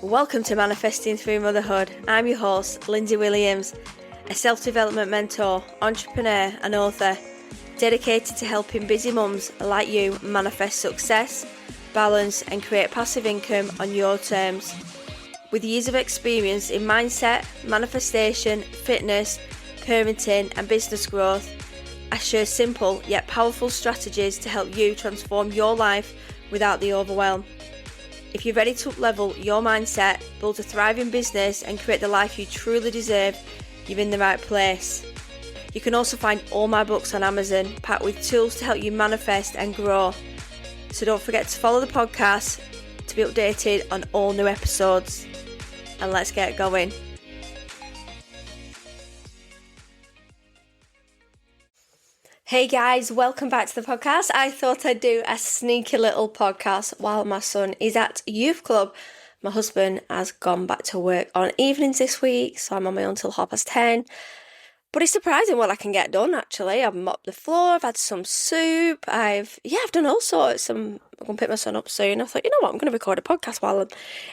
Welcome to Manifesting Through Motherhood. I'm your host, Lindsay Williams, a self-development mentor, entrepreneur and author, dedicated to helping busy mums like you manifest success, balance and create passive income on your terms. With years of experience in mindset, manifestation, fitness, parenting and business growth, I share simple yet powerful strategies to help you transform your life without the overwhelm. If you're ready to up-level your mindset, build a thriving business and create the life you truly deserve, you're in the right place. You can also find all my books on Amazon, packed with tools to help you manifest and grow. So don't forget to follow the podcast to be updated on all new episodes. And let's get going. Hey guys, welcome back to the podcast. I thought I'd do a sneaky little podcast while my son is at youth club. My husband has gone back to work on evenings this week, so I'm on my own till 10:30. But it's surprising what I can get done, actually. I've mopped the floor, I've had some soup, I've done all sorts. I'm going to pick my son up soon. I thought, you know what, I'm going to record a podcast while I'm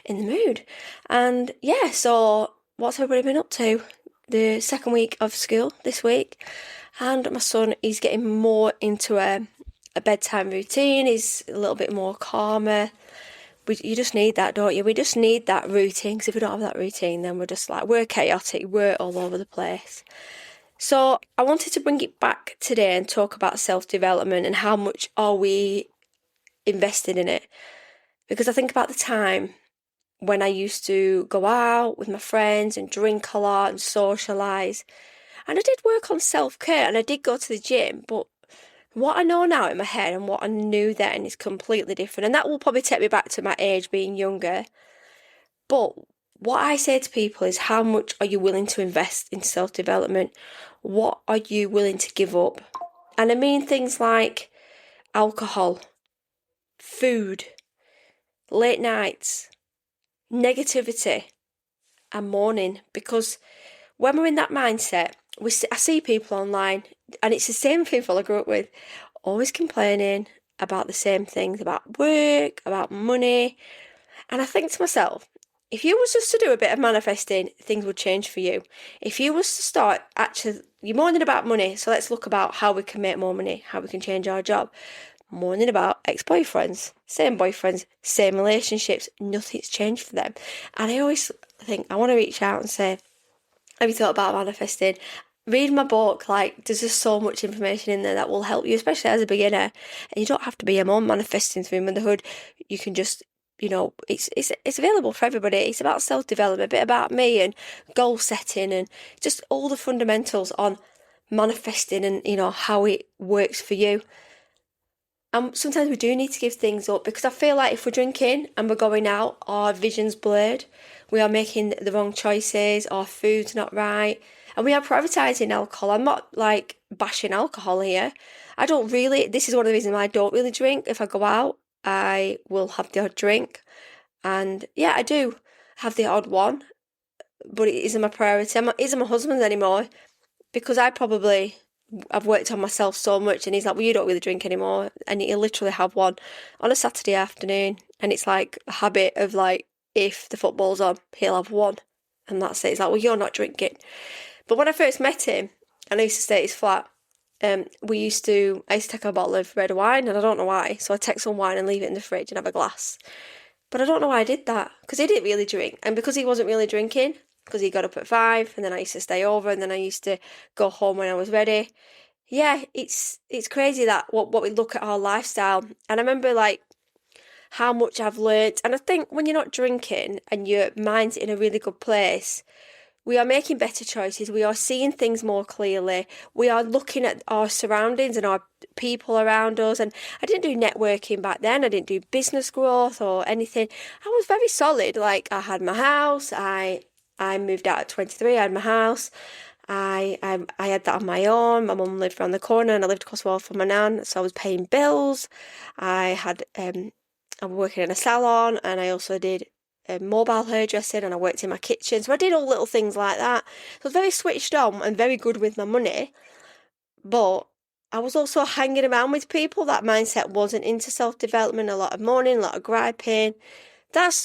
in the mood. And so what's everybody been up to? The second week of school this week. And my son is getting more into a bedtime routine. He's a little bit more calmer. You just need that, don't you? We just need that routine, because if we don't have that routine, then we're chaotic, we're all over the place. So I wanted to bring it back today and talk about self-development and how much are we invested in it. Because I think about the time when I used to go out with my friends and drink a lot and socialise. And I did work on self-care and I did go to the gym, but what I know now in my head and what I knew then is completely different. And that will probably take me back to my age being younger. But what I say to people is, how much are you willing to invest in self-development? What are you willing to give up? And I mean things like alcohol, food, late nights, negativity and moaning. Because when we're in that mindset, I see people online, and it's the same people I grew up with, always complaining about the same things, about work, about money. And I think to myself, if you was just to do a bit of manifesting, things would change for you. If you was to start you're moaning about money, so let's look about how we can make more money, how we can change our job. Moaning about ex-boyfriends, same boyfriends, same relationships, nothing's changed for them. And I always think, I want to reach out and say, have you thought about manifesting? Read my book. There's just so much information in there that will help you, especially as a beginner. And you don't have to be a mum. Manifesting Through Motherhood, you can just, it's available for everybody. It's about self-development, a bit about me and goal setting and just all the fundamentals on manifesting and, how it works for you. And sometimes we do need to give things up, because I feel like if we're drinking and we're going out, our vision's blurred. We are making the wrong choices, our food's not right, and we are prioritising alcohol. I'm not bashing alcohol here. This is one of the reasons why I don't really drink. If I go out, I will have the odd drink. And I do have the odd one, but it isn't my priority. It isn't my husband's anymore, because I've worked on myself so much, and he's like, well, you don't really drink anymore. And he'll literally have one on a Saturday afternoon, and it's like a habit of if the football's on, he'll have one, and that's it. It's like, well, you're not drinking. But when I first met him, and I used to stay at his flat, I used to take a bottle of red wine, and I don't know why, so I'd take some wine and leave it in the fridge and have a glass. But I don't know why I did that, because he didn't really drink, and because he wasn't really drinking, because he got up at 5, and then I used to stay over, and then I used to go home when I was ready. It's crazy that what we look at our lifestyle. And I remember how much I've learned. And I think when you're not drinking and your mind's in a really good place, we are making better choices. We are seeing things more clearly. We are looking at our surroundings and our people around us. And I didn't do networking back then. I didn't do business growth or anything. I was very solid. I had my house. I moved out at 23. I had my house. I had that on my own. My mum lived around the corner, and I lived across the wall from my nan, so I was paying bills. I was working in a salon, and I also did mobile hairdressing, and I worked in my kitchen. So I did all little things like that. So I was very switched on and very good with my money. But I was also hanging around with people that mindset wasn't into self-development, a lot of moaning, a lot of griping.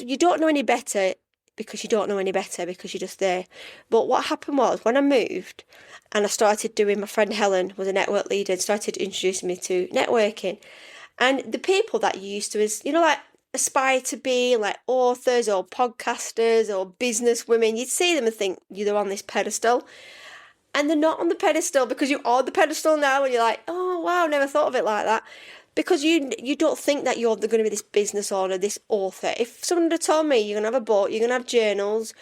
You don't know any better because you don't know any better, because you're just there. But what happened was, when I moved and I started doing, my friend Helen was a network leader and started introducing me to networking. And the people that you used to, like aspire to be like authors or podcasters or business women, you'd see them and think they're on this pedestal. And they're not on the pedestal, because you are the pedestal now, and you're like, oh wow, never thought of it like that. Because you don't think that you're going to be this business owner, this author. If someone had told me you're going to have a book, you're going to have journals,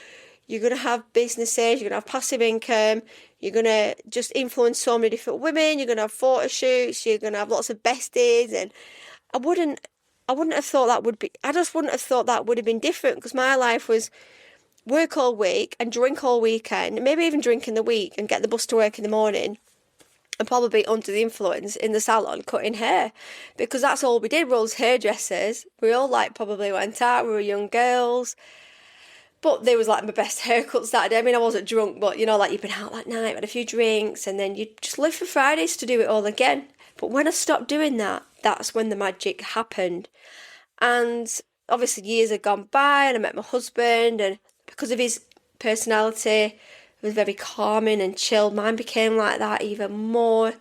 you're going to have businesses, you're going to have passive income, you're going to just influence so many different women, you're going to have photo shoots, you're going to have lots of besties, and I wouldn't have thought that would be, I just wouldn't have thought that would have been different, because my life was work all week and drink all weekend, maybe even drink in the week and get the bus to work in the morning, and probably under the influence in the salon cutting hair, because that's all we did. We were all hairdressers. We all probably went out. We were young girls. But they was my best haircuts that day. I mean, I wasn't drunk, but you've been out that night, had a few drinks, and then you just live for Fridays to do it all again. But when I stopped doing that, that's when the magic happened. And obviously years had gone by, and I met my husband, and because of his personality, it was very calming and chill. Mine became like that even more.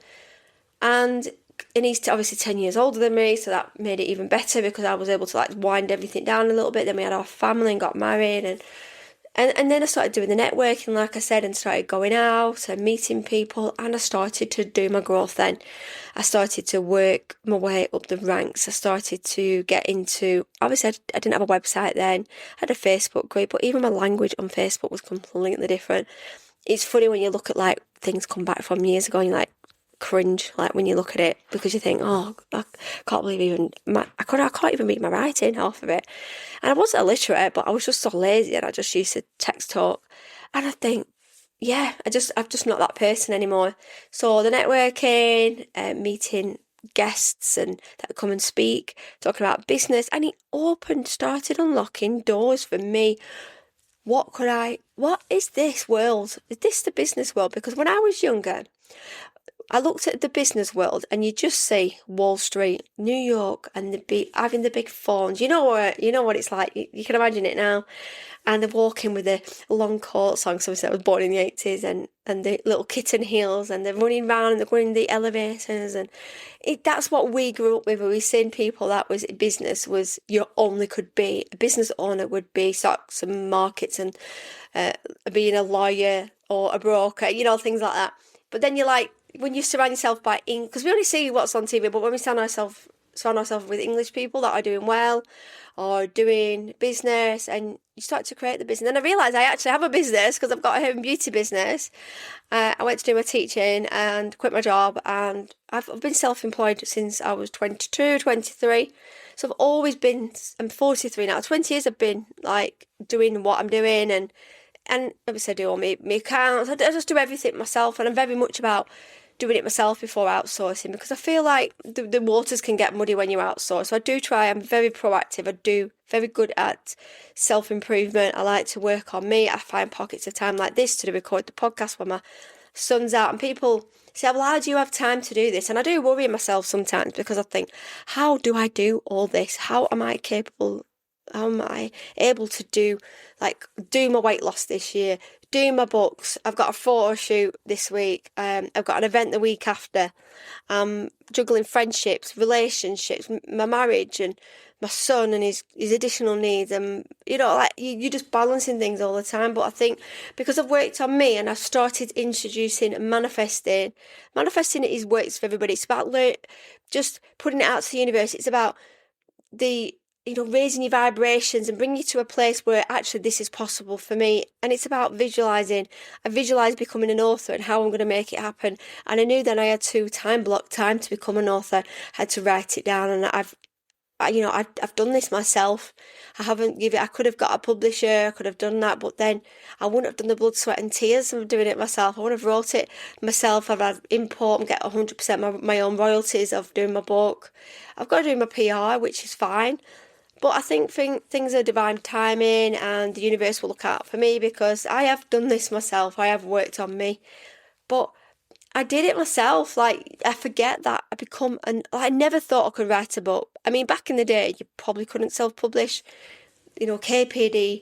And he's obviously 10 years older than me, so that made it even better, because I was able to wind everything down a little bit. Then we had our family and got married, and then I started doing the networking, like I said, and started going out and meeting people, and I started to do my growth then. I started to work my way up the ranks. I started to get into, obviously I didn't have a website then, I had a Facebook group, but even my language on Facebook was completely different. It's funny when you look at things come back from years ago, and you're cringe when you look at it, because you think, oh, I can't believe even I can't even read my writing, half of it. And I wasn't illiterate, but I was just so lazy, and I just used to text talk. And I think, yeah, I'm just not that person anymore. So the networking, meeting guests and that come and speak, talking about business, and it started unlocking doors for me. What is this world? Is this the business world? Because when I was younger, I looked at the business world, and you just see Wall Street, New York, and having the big phones. You know what it's like. You can imagine it now. And they're walking with the long coats on. So I was born in the 80s, and the little kitten heels, and they're running around and they're going in the elevators, and that's what we grew up with. We seen people that was business was you only could be a business owner, would be stocks and markets, and being a lawyer or a broker, things like that. But then when you surround yourself by because we only see what's on TV, but when we surround ourselves with English people that are doing well or doing business, and you start to create the business. And I realised I actually have a business, because I've got a home beauty business. I went to do my teaching and quit my job, and I've been self-employed since I was 22, 23. So I've always been, I'm 43 now, 20 years I've been doing what I'm doing, and obviously I do all my accounts. I just do everything myself, and I'm very much about doing it myself before outsourcing, because I feel like the waters can get muddy when you outsource. So I do try, I'm very proactive. I do very good at self-improvement. I like to work on me. I find pockets of time like this to record the podcast when my son's out, and people say, well, how do you have time to do this? And I do worry myself sometimes, because I think, how do I do all this? How am I capable? How am I able to do my weight loss this year, do my books? I've got a photo shoot this week. I've got an event the week after. Juggling friendships, relationships, my marriage, and my son and his additional needs. And you're just balancing things all the time. But I think because I've worked on me, and I've started introducing manifesting it works for everybody. It's about just putting it out to the universe. It's about raising your vibrations and bringing you to a place where actually this is possible for me. And it's about visualizing. I visualized becoming an author and how I'm going to make it happen. And I knew then I had to block time to become an author. I had to write it down, and I've done this myself. I could have got a publisher, I could have done that, but then I wouldn't have done the blood, sweat and tears of doing it myself. I would have wrote it myself. I've had import and get 100% my own royalties of doing my book. I've got to do my PR, which is fine. But I think things are divine timing, and the universe will look out for me, because I have done this myself. I have worked on me. But I did it myself. I forget that I never thought I could write a book. I mean, back in the day, you probably couldn't self-publish. KPD,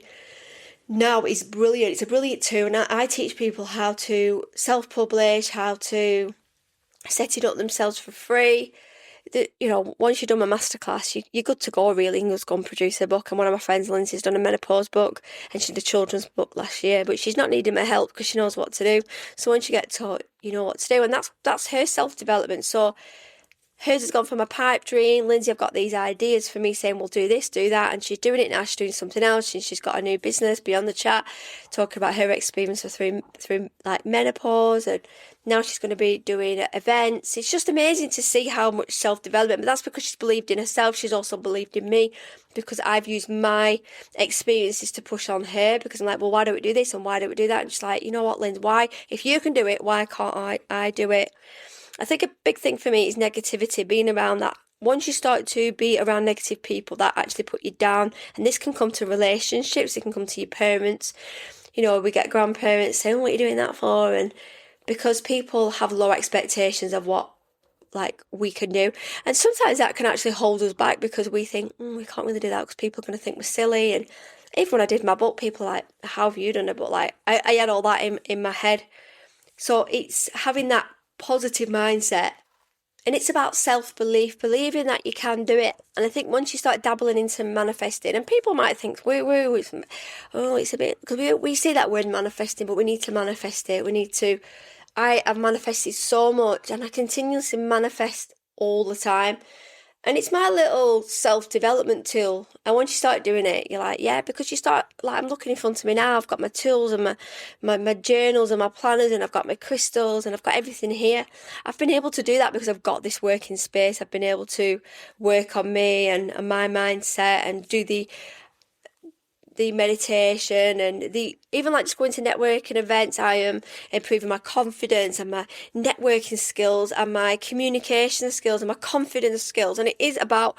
now is brilliant. It's a brilliant tool. And I teach people how to self-publish, how to set it up themselves for free. Once you've done my masterclass, you're good to go, really. You can just go and produce a book. And one of my friends, Lindsay's done a menopause book, and she did a children's book last year, but she's not needing my help because she knows what to do. So once you get taught, you know what to do, and that's her self-development. So hers has gone from a pipe dream. Lindsay, I've got these ideas for me saying, well, do this, do that. And she's doing it now. She's doing something else. And she's got a new business beyond the chat, talking about her experience through like menopause. And now she's going to be doing events. It's just amazing to see how much self-development. But that's because she's believed in herself. She's also believed in me, because I've used my experiences to push on her, because I'm like, well, why don't we do this? And why don't we do that? And she's like, you know what, Lindsay, why? If you can do it, why can't I do it? I think a big thing for me is negativity, being around that. Once you start to be around negative people, that actually put you down. And this can come to relationships, it can come to your parents. We get grandparents saying, what are you doing that for? And because people have low expectations of what we can do. And sometimes that can actually hold us back, because we think, we can't really do that because people are going to think we're silly. And even when I did my book, people are like, how have you done it? But I had all that in my head. So it's having that positive mindset, and it's about self-belief, believing that you can do it. And I think once you start dabbling into manifesting, and people might think, it's a bit, because we see that word manifesting, but we need to manifest it. I have manifested so much, and I continuously manifest all the time. And it's my little self-development tool. And once you start doing it, you're like, yeah, because you start, I'm looking in front of me now. I've got my tools and my journals and my planners, and I've got my crystals, and I've got everything here. I've been able to do that because I've got this working space. I've been able to work on me and my mindset, and do the meditation, and even just going to networking events. I am improving my confidence and my networking skills and my communication skills and my confidence skills. And it is about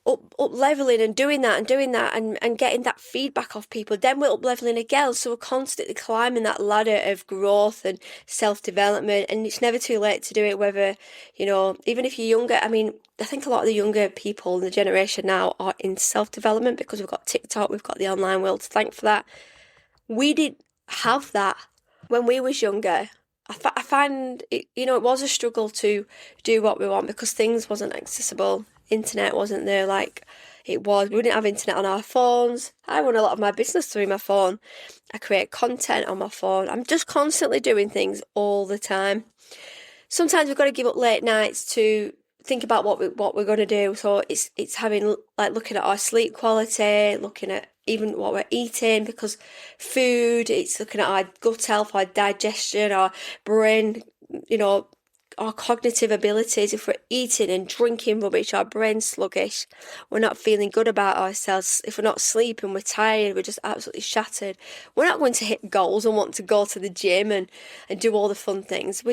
up leveling and doing that and getting that feedback off people. Then we're up leveling again, so we're constantly climbing that ladder of growth and self-development. And it's never too late to do it, whether even if you're younger. I think a lot of the younger people in the generation now are in self-development because we've got TikTok, we've got the online world to thank for that. We didn't have that when we was younger. I find it, it was a struggle to do what we want because things wasn't accessible. Internet wasn't there like it was. We didn't have internet on our phones. I run a lot of my business through my phone. I create content on my phone. I'm just constantly doing things all the time. Sometimes we've got to give up late nights to think about what we're going to do. So it's having looking at our sleep quality, looking at even what we're eating, because food, it's looking at our gut health, our digestion, our brain, our cognitive abilities. If we're eating and drinking rubbish, our brain's sluggish, we're not feeling good about ourselves. If we're not sleeping, we're tired, we're just absolutely shattered. We're not going to hit goals and want to go to the gym and do all the fun things.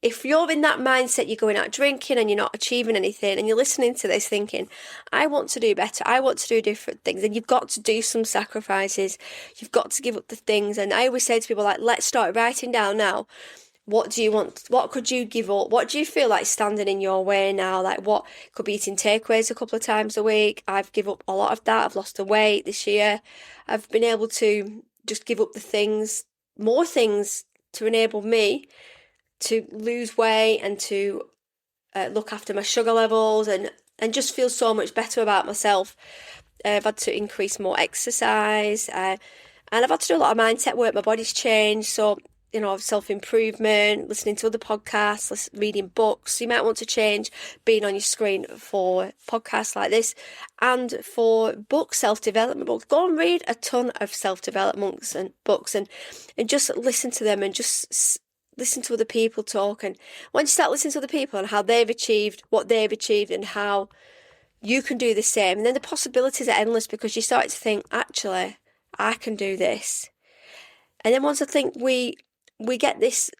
If you're in that mindset, you're going out drinking and you're not achieving anything, and you're listening to this thinking, I want to do better, I want to do different things, and you've got to do some sacrifices. You've got to give up the things. And I always say to people, let's start writing down now. What do you want? What could you give up? What do you feel like standing in your way now? What could be eating takeaways a couple of times a week? I've given up a lot of that. I've lost the weight this year. I've been able to just give up the things, more things to enable me to lose weight and to look after my sugar levels and just feel so much better about myself. I've had to increase more exercise and I've had to do a lot of mindset work. My body's changed. So, self-improvement, listening to other podcasts, reading books. You might want to change being on your screen for podcasts like this and for books, self-development books. Go and read a ton of self-development books and just listen to them and just listen to other people talk. And once you start listening to other people and how they've achieved what they've achieved and how you can do the same, and then the possibilities are endless because you start to think, actually, I can do this. And then once I think we get this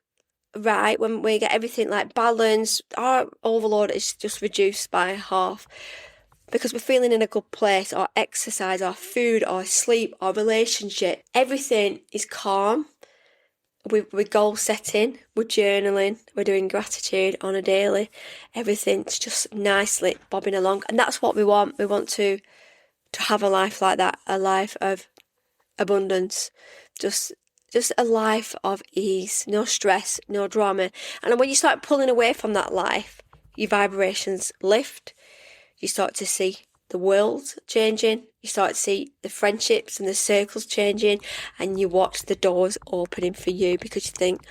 right, when we get everything balanced, our overload is just reduced by half because we're feeling in a good place. Our exercise, our food, our sleep, our relationship, everything is calm. We're goal setting, we're journaling, we're doing gratitude on a daily. Everything's just nicely bobbing along. And that's what we want. We want to have a life like that, a life of abundance, just a life of ease, no stress, no drama. And when you start pulling away from that life, your vibrations lift. You start to see the world changing. You start to see the friendships and the circles changing, and you watch the doors opening for you, because you think,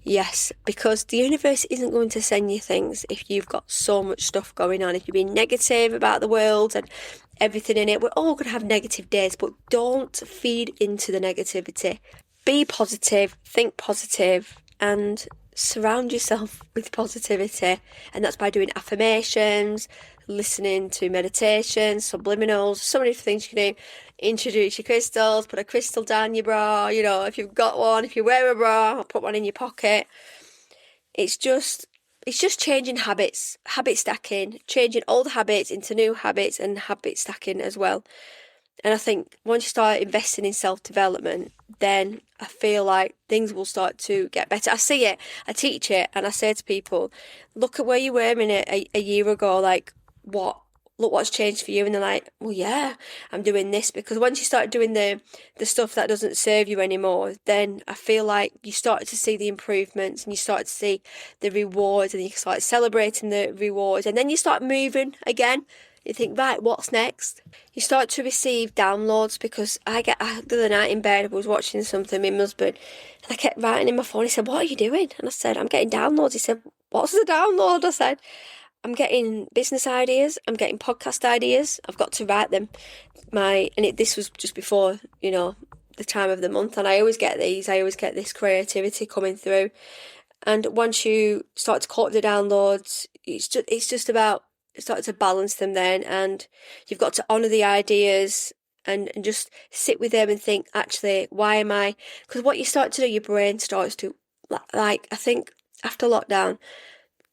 yes, because the universe isn't going to send you things if you've got so much stuff going on. If you're being negative about the world and everything in it, we're all going to have negative days, but don't feed into the negativity. Be positive, think positive, and surround yourself with positivity. And that's by doing affirmations, listening to meditations, subliminals, so many things you can do. Introduce your crystals, put a crystal down your bra, if you've got one, if you wear a bra, put one in your pocket. It's just changing habits, habit stacking, changing old habits into new habits, and habit stacking as well. And I think once you start investing in self-development, then I feel like things will start to get better. I see it, I teach it, and I say to people, look at where you were in it a year ago, like, look what's changed for you. And they're like, well, yeah, I'm doing this. Because once you start doing the stuff that doesn't serve you anymore, then I feel like you start to see the improvements, and you start to see the rewards, and you start celebrating the rewards, and then you start moving again. You think, right, what's next? You start to receive downloads, because the other night in bed, I was watching something with my husband, and I kept writing in my phone. He said, what are you doing? And I said, I'm getting downloads. He said, what's the download? I said, I'm getting business ideas, I'm getting podcast ideas, I've got to write them. This was just before, the time of the month, and I always get this creativity coming through. And once you start to cut the downloads, it's just about starting to balance them then, and you've got to honour the ideas and just sit with them and think, actually, why am I? Because what you start to do, your brain starts to, I think after lockdown,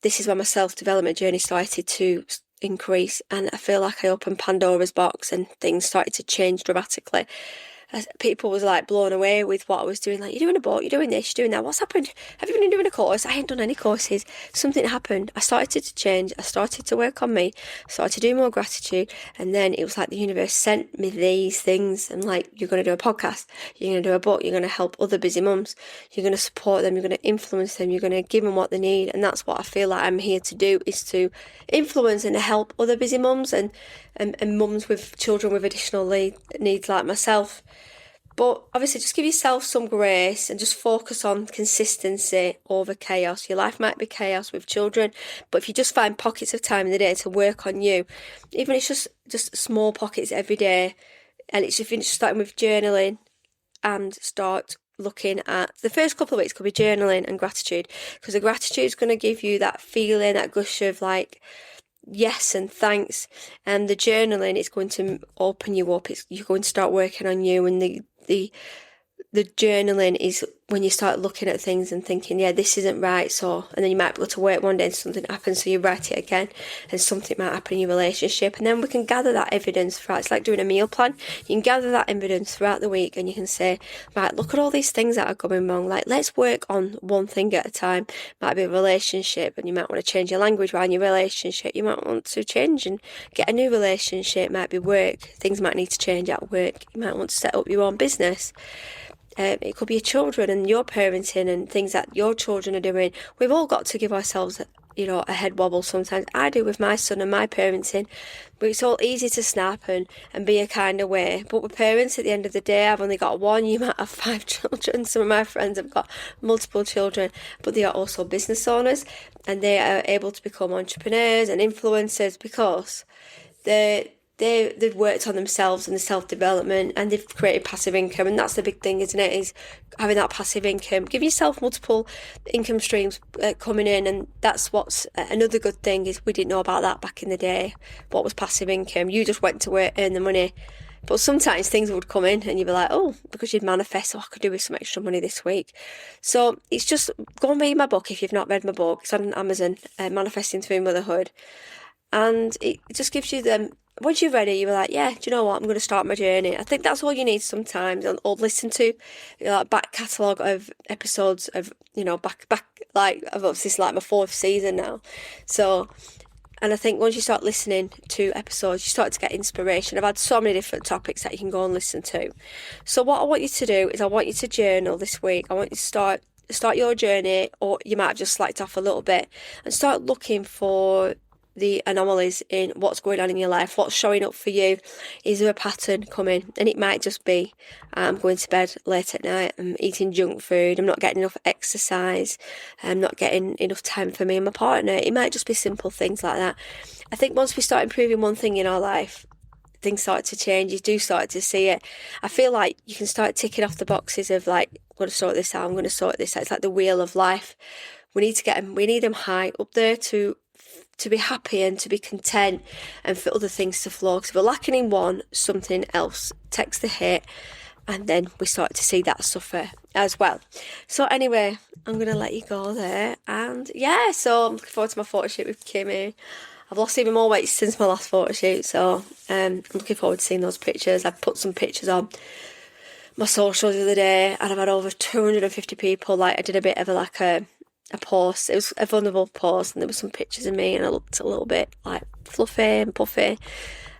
this is when my self-development journey started to increase, and I feel like I opened Pandora's box and things started to change dramatically. People was like blown away with what I was doing. Like, you're doing a book, you're doing this, you're doing that. What's happened? Have you been doing a course? I ain't done any courses. Something happened. I started to change. I started to work on me. I started to do more gratitude. And then it was like the universe sent me these things. And like, you're going to do a podcast. You're going to do a book. You're going to help other busy mums. You're going to support them. You're going to influence them. You're going to give them what they need. And that's what I feel like I'm here to do, is to influence and help other busy mums and mums with children with additional needs like myself. But obviously, just give yourself some grace and just focus on consistency over chaos. Your life might be chaos with children, but if you just find pockets of time in the day to work on you, even if it's just small pockets every day, and it's if you're starting with journaling and start looking at the first couple of weeks, could be journaling and gratitude, because the gratitude is going to give you that feeling, that gush of like, yes and thanks, and the journaling is going to open you up. You're going to start working on you, and the journaling is when you start looking at things and thinking, yeah, this isn't right. So, and then you might be able to work one day and something happens, so you write it again, and something might happen in your relationship, and then we can gather that evidence throughout. It's like doing a meal plan. You can gather that evidence throughout the week, and you can say, right, look at all these things that are going wrong. Like, let's work on one thing at a time. Might be a relationship, and you might want to change your language around your relationship. You might want to change and get a new relationship. Might be work. Things might need to change at work. You might want to set up your own business. It could be your children and your parenting and things that your children are doing. We've all got to give ourselves, a head wobble sometimes. I do with my son and my parenting. But it's all easy to snap and be a kind of way. But with parents, at the end of the day, I've only got one. You might have 5 children. Some of my friends have got multiple children. But they are also business owners. And they are able to become entrepreneurs and influencers because they've worked on themselves and the self-development, and they've created passive income. And that's the big thing, isn't it, is having that passive income. Give yourself multiple income streams coming in, and that's what's another good thing is we didn't know about that back in the day. What was passive income? You just went to work, earn the money. But sometimes things would come in and you'd be like, oh, because you'd manifest, I could do with some extra money this week. So it's just, go and read my book if you've not read my book. It's on Amazon, Manifesting Through Motherhood. And it just gives you them. Once you're ready, you're like, yeah, do you know what? I'm going to start my journey. I think that's all you need sometimes, or listen to, like back catalogue of episodes of, back, like, I've obviously, it's like my 4th season now. So And I think once you start listening to episodes, you start to get inspiration. I've had so many different topics that you can go and listen to. So what I want you to do is I want you to journal this week. I want you to start your journey, or you might have just slacked off a little bit, and start looking for the anomalies in what's going on in your life, what's showing up for you. Is there a pattern coming? And it might just be I'm going to bed late at night, I'm eating junk food, I'm not getting enough exercise, I'm not getting enough time for me and my partner. It might just be simple things like that. I think once we start improving one thing in our life, things start to change. You do start to see it. I feel like you can start ticking off the boxes of like, I'm going to sort this out, I'm going to sort this out. It's like the wheel of life. We need them high up there to be happy and to be content and for other things to flow. Because if we're lacking in one, something else takes the hit, and then we start to see that suffer as well. So anyway, I'm going to let you go there. And yeah, so I'm looking forward to my photo shoot with Kimmy. I've lost even more weight since my last photo shoot, so I'm looking forward to seeing those pictures. I've put some pictures on my socials the other day, and I've had over 250 people. Like, I did a bit of a post. It was a vulnerable post, and there were some pictures of me, and I looked a little bit like fluffy and puffy,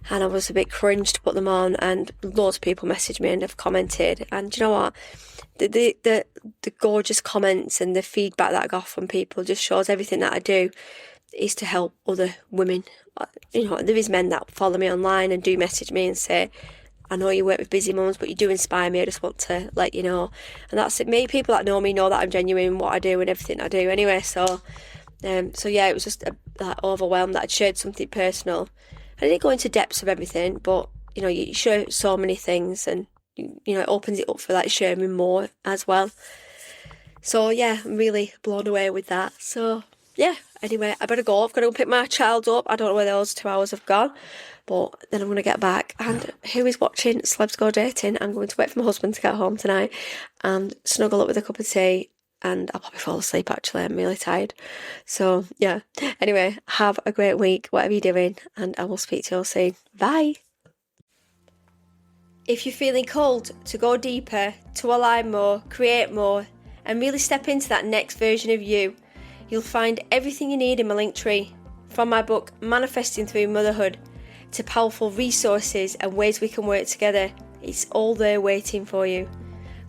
and I was a bit cringe to put them on. And loads of people messaged me and have commented. And do you know what? The gorgeous comments and the feedback that I got from people just shows everything that I do is to help other women. You know, there is men that follow me online and do message me and say, I know you work with busy mums, but you do inspire me. I just want to let you know. And that's it. Many people that know me know that I'm genuine in what I do and everything I do anyway. So yeah, it was just overwhelmed that I'd shared something personal. I didn't go into depths of everything, but, you know, you share so many things, and, you know, it opens it up for like sharing more as well. So yeah, I'm really blown away with that. So yeah, anyway, I better go. I've got to go pick my child up. I don't know where those 2 hours have gone, but then I'm going to get back. And who is watching Celebs Go Dating? I'm going to wait for my husband to get home tonight and snuggle up with a cup of tea, and I'll probably fall asleep actually. I'm really tired. So yeah, anyway, have a great week, whatever you're doing, and I will speak to you all soon. Bye. If you're feeling called to go deeper, to align more, create more, and really step into that next version of you, you'll find everything you need in my link tree. From my book, Manifesting Through Motherhood, to powerful resources and ways we can work together. It's all there waiting for you.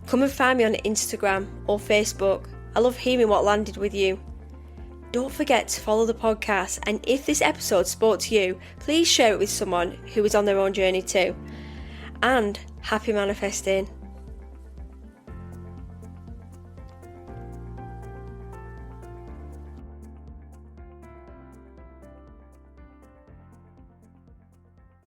Come and find me on Instagram or Facebook. I love hearing what landed with you. Don't forget to follow the podcast, and if this episode spoke to you, please share it with someone who is on their own journey too. And happy manifesting.